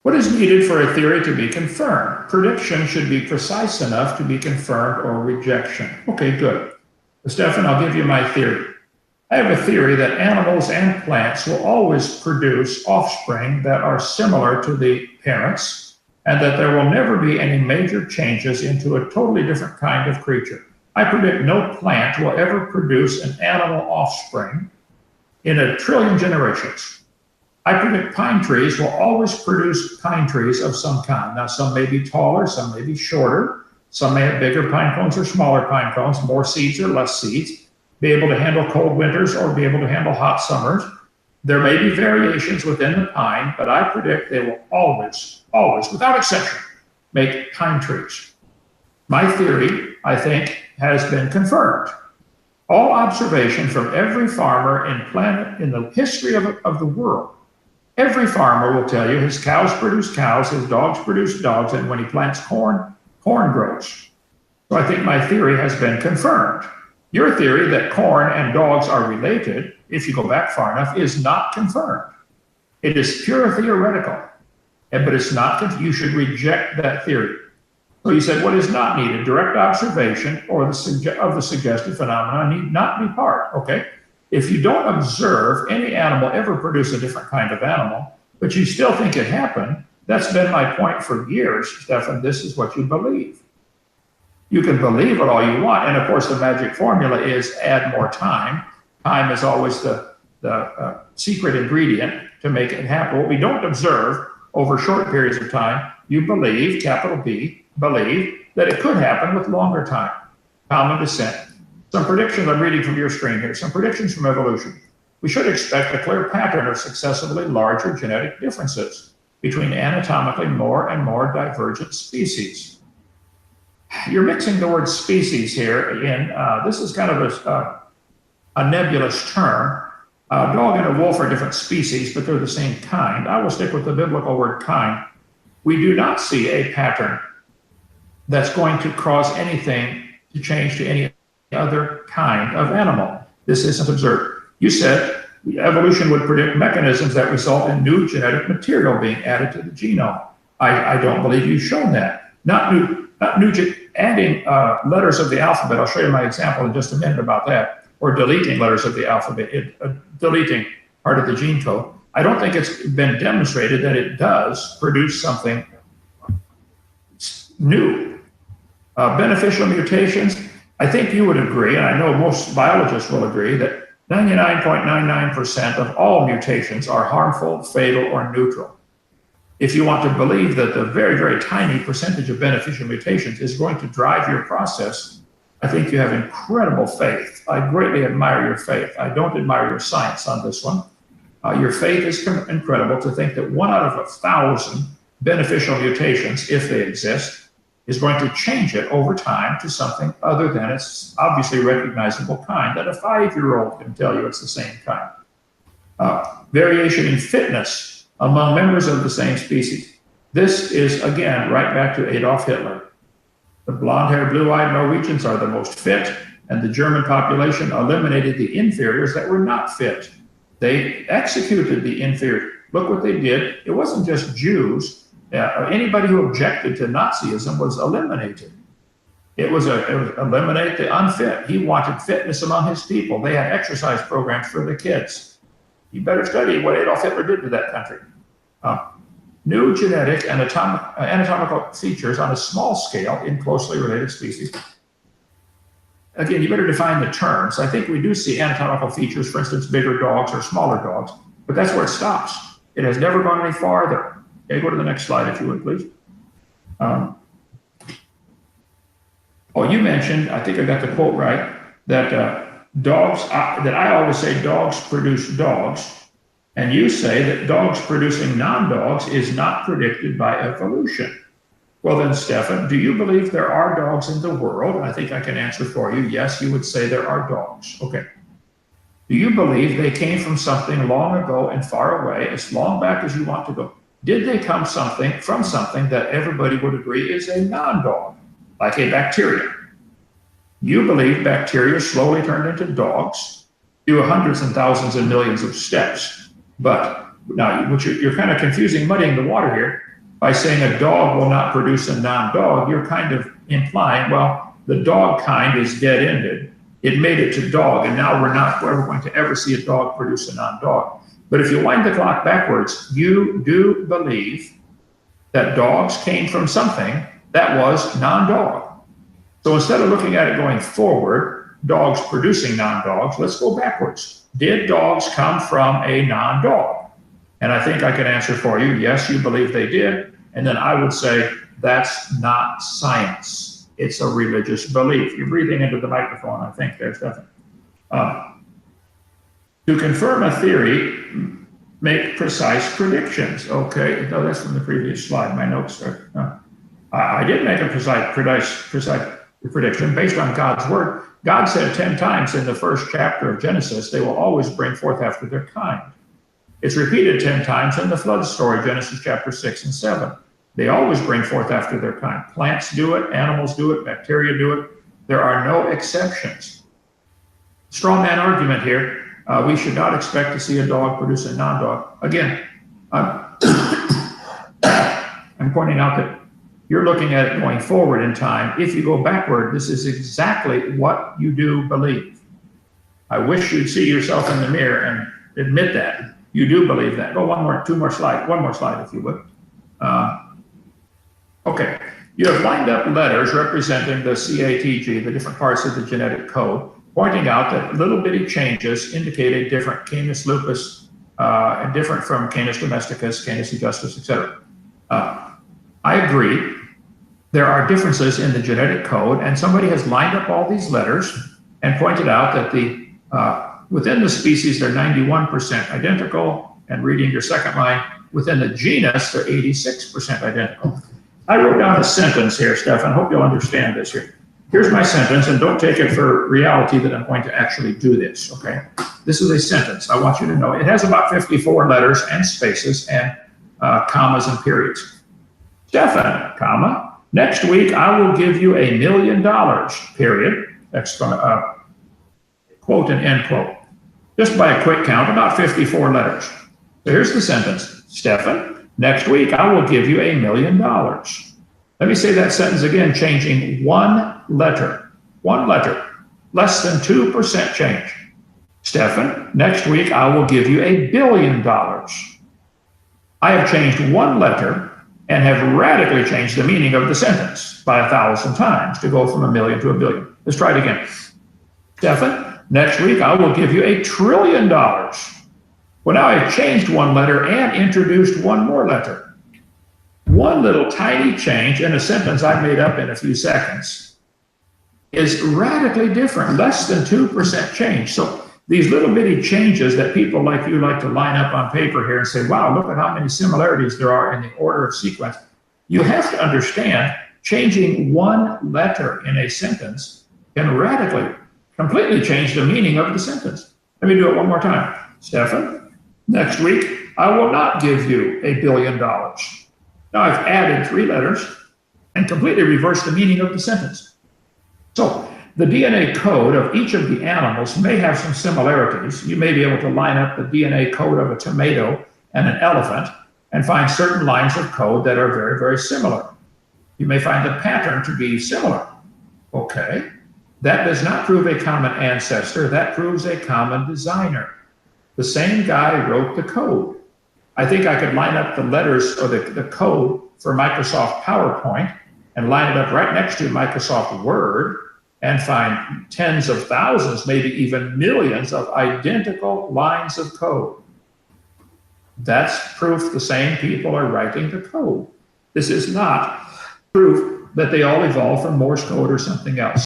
What is needed for a theory to be confirmed? Prediction should be precise enough to be confirmed or rejection. Okay, good. Stefan, I'll give you my theory. I have a theory that animals and plants will always produce offspring that are similar to the parents, and that there will never be any major changes into a totally different kind of creature. I predict no plant will ever produce an animal offspring in 1 trillion generations. I predict pine trees will always produce pine trees of some kind. Now, some may be taller, some may be shorter, some may have bigger pine cones or smaller pine cones, more seeds or less seeds, be able to handle cold winters or be able to handle hot summers. There may be variations within the pine, but I predict they will always, without exception, make pine trees. My theory, I think, has been confirmed. All observation from every farmer in the history of the world, every farmer will tell you his cows produce cows, his dogs produce dogs, and when he plants corn, corn grows. So I think my theory has been confirmed. Your theory that corn and dogs are related, if you go back far enough, is not confirmed. It is pure theoretical, but it's not. You should reject that theory. So you said, what is not needed? Direct observation or of the suggested phenomena need not be part. Okay. If you don't observe any animal ever produce a different kind of animal, but you still think it happened, that's been my point for years, Stefan. This is what you believe. You can believe it all you want. And of course, the magic formula is add more time. Time is always the secret ingredient to make it happen. What we don't observe over short periods of time, you believe, capital B, believe that it could happen with longer time. Common descent. Some predictions, I'm reading from your screen here, some predictions from evolution. We should expect a clear pattern of successively larger genetic differences between anatomically more and more divergent species. You're mixing the word species here in, this is kind of a nebulous term. A dog and a wolf are different species, but they're the same kind. I will stick with the biblical word kind. We do not see a pattern that's going to cause anything to change to any other kind of animal. This isn't observed. You said evolution would predict mechanisms that result in new genetic material being added to the genome. I don't believe you've shown that. Adding letters of the alphabet. I'll show you my example in just a minute about that. Or deleting letters of the alphabet, deleting part of the gene code. I don't think it's been demonstrated that it does produce something new. Beneficial mutations, I think you would agree, and I know most biologists will agree, that 99.99% of all mutations are harmful, fatal, or neutral. If you want to believe that the very, very tiny percentage of beneficial mutations is going to drive your process, I think you have incredible faith. I greatly admire your faith. I don't admire your science on this one. Your faith is incredible to think that 1 out of 1,000 beneficial mutations, if they exist, is going to change it over time to something other than its obviously recognizable kind, that a 5-year-old can tell you it's the same kind. Variation in fitness among members of the same species. This is, again, right back to Adolf Hitler. The blonde-haired, blue-eyed Norwegians are the most fit, and the German population eliminated the inferiors that were not fit. They executed the inferior. Look what they did. It wasn't just Jews. Anybody who objected to Nazism was eliminated. It was eliminate the unfit. He wanted fitness among his people. They had exercise programs for the kids. You better study what Adolf Hitler did to that country. New genetic and anatomical features on a small scale in closely related species. Again, you better define the terms. I think we do see anatomical features, for instance, bigger dogs or smaller dogs, but that's where it stops. It has never gone any farther. Okay, go to the next slide, if you would, please. You mentioned, I think I got the quote right, that dogs, that I always say dogs produce dogs, and you say that dogs producing non-dogs is not predicted by evolution. Well then, Stefan, do you believe there are dogs in the world? I think I can answer for you. Yes, you would say there are dogs. Okay. Do you believe they came from something long ago and far away, as long back as you want to go? Did they come from something that everybody would agree is a non-dog, like a bacteria? You believe bacteria slowly turned into dogs, do hundreds and thousands and millions of steps. But now, you're kind of confusing, muddying the water here. by saying a dog will not produce a non-dog, you're kind of implying, well, the dog kind is dead-ended. It made it to dog, and now we're not ever going to ever see a dog produce a non-dog. But if you wind the clock backwards, you do believe that dogs came from something that was non-dog. So instead of looking at it going forward, dogs producing non-dogs, let's go backwards. Did dogs come from a non-dog? And I think I can answer for you, yes, you believe they did. And then I would say, that's not science. It's a religious belief. You're breathing into the microphone, I think. There's nothing. To confirm a theory, make precise predictions. Okay, no, that's from the previous slide. My notes are. I did make a precise prediction based on God's word. God said 10 times in the first chapter of Genesis, they will always bring forth after their kind. It's repeated 10 times in the flood story, Genesis chapter 6 and 7. They always bring forth after their kind. Plants do it, animals do it, bacteria do it. There are no exceptions. Straw man argument here. We should not expect to see a dog produce a non-dog. Again, I'm pointing out that you're looking at it going forward in time. If you go backward, this is exactly what you do believe. I wish you'd see yourself in the mirror and admit that. You do believe that. Go one more slide, if you would. Okay, you have lined up letters representing the CATG, the different parts of the genetic code, pointing out that little bitty changes indicate a different Canis lupus, and different from Canis domesticus, Canis augustus, etc. I agree. There are differences in the genetic code, and somebody has lined up all these letters and pointed out that the within the species, they're 91% identical, and reading your second line, within the genus, they're 86% identical. I wrote down a sentence here, Stefan. I hope you'll understand this here. Here's my sentence, and don't take it for reality that I'm going to actually do this, okay? This is a sentence. I want you to know it has about 54 letters and spaces and commas and periods. Stefan, comma, next week I will give you $1 million, period. That's quote and end quote. Just by a quick count, about 54 letters. So here's the sentence. Stefan, next week I will give you $1 million. Let me say that sentence again, changing one letter, less than 2% change. Stefan, next week I will give you $1 billion. I have changed one letter and have radically changed the meaning of the sentence by 1,000 times to go from $1 million to $1 billion. Let's try it again. Stefan, next week I will give you $1 trillion. Well, now I've changed one letter and introduced one more letter. One little tiny change in a sentence I made up in a few seconds is radically different, less than 2% change. So these little bitty changes that people like you like to line up on paper here and say, wow, look at how many similarities there are in the order of sequence. You have to understand changing one letter in a sentence can radically, completely change the meaning of the sentence. Let me do it one more time. Stefan, next week, I will not give you $1 billion. Now I've added 3 letters and completely reversed the meaning of the sentence. So the DNA code of each of the animals may have some similarities. You may be able to line up the DNA code of a tomato and an elephant and find certain lines of code that are very, very similar. You may find the pattern to be similar. Okay, that does not prove a common ancestor. That proves a common designer. The same guy wrote the code. I think I could line up the letters or the code for Microsoft PowerPoint and line it up right next to Microsoft Word and find tens of thousands, maybe even millions of identical lines of code. That's proof the same people are writing the code. This is not proof that they all evolved from Morse code or something else.